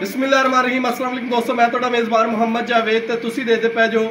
बिस्मिल्लाहिर्रहमानिर्रहीम अस्सलाम वालेकुम दोस्तों, मैं ਤੁਹਾਡਾ ਮੇਜ਼ਬਾਨ ਮੁਹੰਮਦ ਜਾਵੇਦ ਤੇ ਤੁਸੀਂ ਦੇਖਦੇ ਪਏ ਜੋ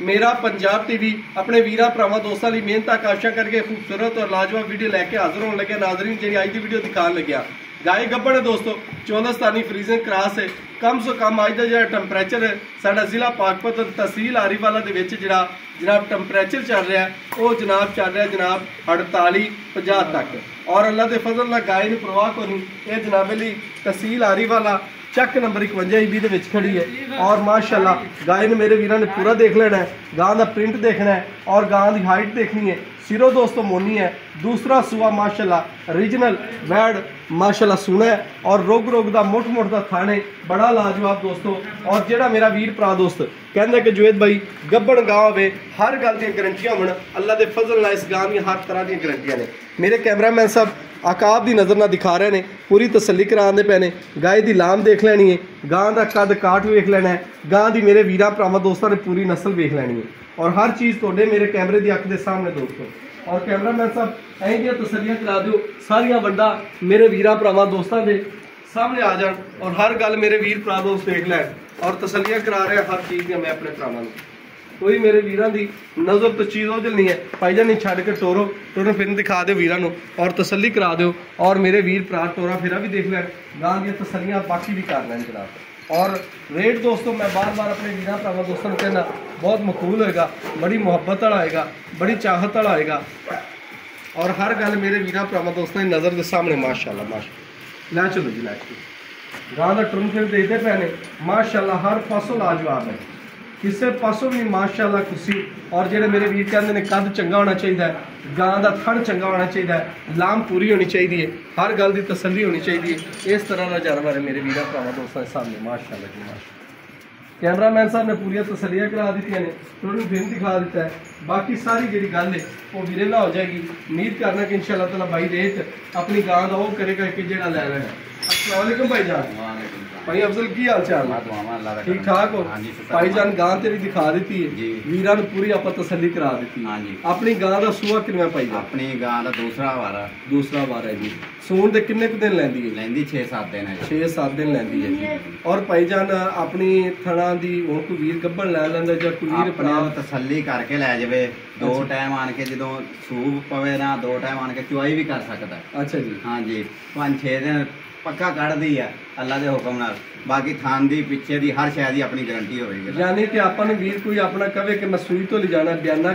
ਮੇਰਾ ਪੰਜਾਬ ਟੀਵੀ ਆਪਣੇ ਵੀਰਾਂ ਭਰਾਵਾਂ ਦੋਸਤਾਂ ਲਈ ਮਿਹਨਤਾਂ ਕਾਸ਼ਾਂ ਕਰਕੇ ਖੂਬਸੂਰਤ और लाजवाब वीडियो लेके हाजिर होने लगे। नाजरीन जी आज की वीडियो दिखाने लगे गाय गब्बड़ है दोस्तों, 14 फ्रीजिंग क्रास है। कम से कम अज का जो टैंपरेचर है साडा जिला पाकपत तहसील आरीवाला दे विच जिहड़ा जनाब टैंपरेचर चल रहा है वो जनाब चल रहा है जनाब 48-50 तक। और अल्लाह के फजल नाल गाय नूं परवाह कोई नहीं, ये जनाब ली तहसील आरीवाला चक नंबर 51 ईबी दे विच खड़ी है। और माशाअल्लाह गाय ने मेरे वीरां ने पूरा देख लेना है, गां दा प्रिंट देखना है और गां दी हाइट देखनी है। सिरों दोस्तों मोनी है, दूसरा सुआ माशाअल्लाह रीजनल वैड माशाअल्लाह सुना है और रोग दा मुठ दा थाने बड़ा लाजवाब दोस्तों। और जेड़ा मेरा वीर भरा दोस्त कहंदा कि जुवेद भाई गब्बड़ गां होवे हर गल दी गारंटियां होण, अल्लाह दे फजल नाल इस गां दी हर तरह दी गारंटियां ने। मेरे कैमरामैन साहब आकाब की नज़र ना दिखा रहे हैं, पूरी तसल्ली कराने पे ने। गाय की लाम देख लैनी है, गां का कद काठ वेख लेना है, गां की मेरे वीर भरावां दोस्तों ने पूरी नस्ल वेख लैनी है और हर चीज़ तुहाडे मेरे कैमरे की अख के सामने दोस्तों। और कैमरामैन साहब ऐ दियां तसल्लियां करा दिओ, सारियां वंडा मेरे वीर भरावां दोस्तों के सामने आ जान और हर गल मेरे वीर भरा दोस्त देख लैन और तसल्लियां करा रहे हर चीज़ दी। मैं अपने भरावां नूं कोई मेरे वीरां दी नज़र तो चीज़ ओझल नहीं है, भाईजान नहीं छड़ के टोरो फिर दिखा दो वीरां नूं और तसल्ली करा दो। और मेरे वीर भरा टोरा फिरा भी देख लैन, गां दी तसल्लियां बाकी भी कर लैन जनाब। और रेट दोस्तों मैं बार बार अपने वीरां भरावां दोस्तों नूं कहना बहुत मकबूल होएगा, बड़ी मुहब्बत वाला होएगा, बड़ी चाहत वाला होएगा और हर गल मेरे वीरां भरावां दोस्तों की नज़र के सामने माशाअल्लाह माशा लै चलो जी लै चलो। गां दा टुरन फिर देखते पे ने माशाअल्लाह हर पासों लाजवाब है, किसी पासों भी माशाअल्लाह खुशी। और जेडे मेरे वीर कहते हैं कद चंगा होना चाहिए, गां का थन चंगा होना चाहिए, लाम पूरी होनी चाहिए, हर गल की तसल्ली होनी चाहिए। इस तरह का जानवर है मेरे वीर भरावां दोस्तों के सामने माशाअल्लाह जी माशा। कैमरामैन साहब ने पूरी तसल्लियां करा दी ने, थोड़ी दिन दिखा दिता है, बाकी सारी जी गल है वो वीरे ना हो जाएगी। उम्मीद करना कि इंशाअल्लाह ताला भाई रेट अपनी गां का वो करेगा कि जेड़ा लै लेना है। अस्सलाम वालेकुम भाईजान। भाई अफजल की हाल चाल, ठीक ठाक हो? भाईजान गां तेरी दिखा दी है, वीरां नूं पूरी आप तसल्ली करा दी। अपनी गां का सूआ कितना भाईजान? अपनी गां का दूसरा वार है जी। सूण दे किन्ने दिन लैंदी है? लैंदी 6-7 दिन है। 6-7 दिन लैंदी है जी। और भाईजान अपनी थणा दी हुण कोई वीर गब्बड़ लै लैंदा जां कोई वीर अपना तसल्ली करके लै जावे, 2 टाइम आन के जदों सूप पवे ना 2 टाइम आन के चुआई भी कर सकता। अच्छा जी। हाँ जी, 5-6 दिन पक्का कढ़दी है अल्लाह के हुक्म नाल। बाकी थान दी पिछे दी हर शय दी अपनी गारंटी होगी। यानी कि आपने वीर कोई अपना कहे कि मैं सूई तो ले जाना बयाना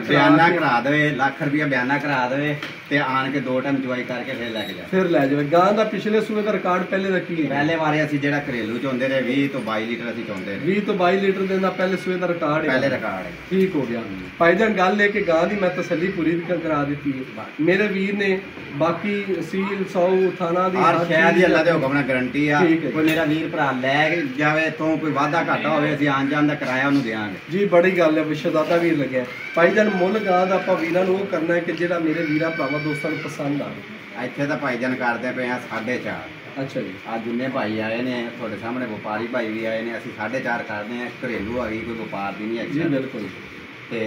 करा दे, लाख रुपया बयाना करा दे ते आन के 2 टाइम दवाई करके फिर लैके जाए, फिर लै जाए। गां दा पिछले सूए का रिकॉर्ड पहले दा की है? पहले बारे असीं जेड़ा घरेलू चोंदे रहे 20 तो 22 लीटर असीं चोंदे रहे। 20 तो 22 लीटर देना पहले सूए का रिकॉर्ड है, पहले रिकॉर्ड है। ठीक हो गया भाईजान। गल है कि गां दी मैं तसल्ली पूरी करा दी है मेरे वीर ने। बाकी सील सौ थाना दी हर शय दी अल्लाह दे हुक्म नाल गारंटी आ। कोई मेरा वीर भरा लै जावे तो कोई वाधा घाटा होवे असीं आन जान दा किराया उहनूं देवांगे जी। बड़ी गल है, विश्वदाता वीर लग्या भाईजान। मुल गां दा आपां वीरां नूं ओह करना है कि जेड़ा मेरे वीरां भरावां दोस्तां नूं पसंद आवे। ਇੱਥੇ ਤਾਂ ਭਾਈਜਾਨ ਕਰਦੇ ਪਏ ਆ 4.5। ਅੱਛਾ ਜੀ। ਅੱਜ ਜਿੰਨੇ ਭਾਈ ਆਏ ਨੇ ਤੁਹਾਡੇ ਸਾਹਮਣੇ ਵਪਾਰੀ ਭਾਈ ਵੀ ਆਏ ਨੇ, ਅਸੀਂ 4.5 ਕਰਦੇ ਆ। ਘਰੇਲੂ ਆ ਗਈ, ਕੋਈ ਵਪਾਰ ਦੀ ਨਹੀਂ ਜੀ ਬਿਲਕੁਲ। ਤੇ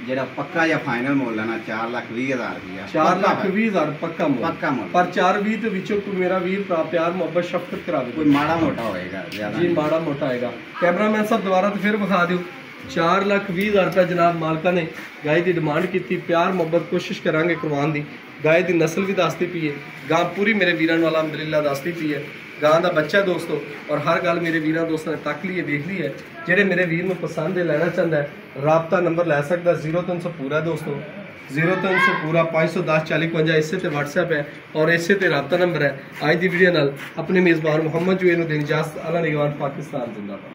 ਜਿਹੜਾ ਪੱਕਾ ਜਾਂ ਫਾਈਨਲ ਮੁੱਲ ਲੈਣਾ 4,20,000 ਰੁਪਇਆ। 4,20,000 ਪੱਕਾ ਮੁੱਲ। ਪਰ 4,20 ਦੇ ਵਿੱਚੋਂ ਕੋਈ ਮੇਰਾ ਵੀਰ ਭਰਾ ਪਿਆਰ ਮੁਹੱਬਤ ਸ਼ਫਕਤ ਕਰਾ ਦੇ, ਕੋਈ ਮਾੜਾ ਮੋਟਾ ਹੋਏਗਾ ਜ਼ਿਆਦਾ ਜੀ, ਮਾੜਾ ਮੋਟਾ ਹੋਏਗਾ। कैमरामैन साहब दोबारा तो फिर विखा दो। 4,20,000 रुपया जनाब मालका ने गाय की डिमांड की, प्यार मुहब्बत कोशिश करांगे करवाने की। गाय की नस्ल भी दसती पी है, गां पूरी मेरे वीरां वाला अलहमदुलिल्लाह दसती पी है। गां का बच्चा दोस्तों और हर गल मेरे वीरां दोस्तों ने तक ली है, देख ली है। जेडे मेरे वीर नूं पसंद है लेना चाहता है राबता नंबर लै सकता 0300 पूरा दोस्तों 0300 पूरा 510 40 55 इसे ते व्हाट्सएप है और इसे ते राबता नंबर है। आज की वीडियो नाल अपने मेज़बान मुहम्मद जुए नूं देनी इजाजत। अल्लाह निगहबान पाकिस्तान जिंदाबाद।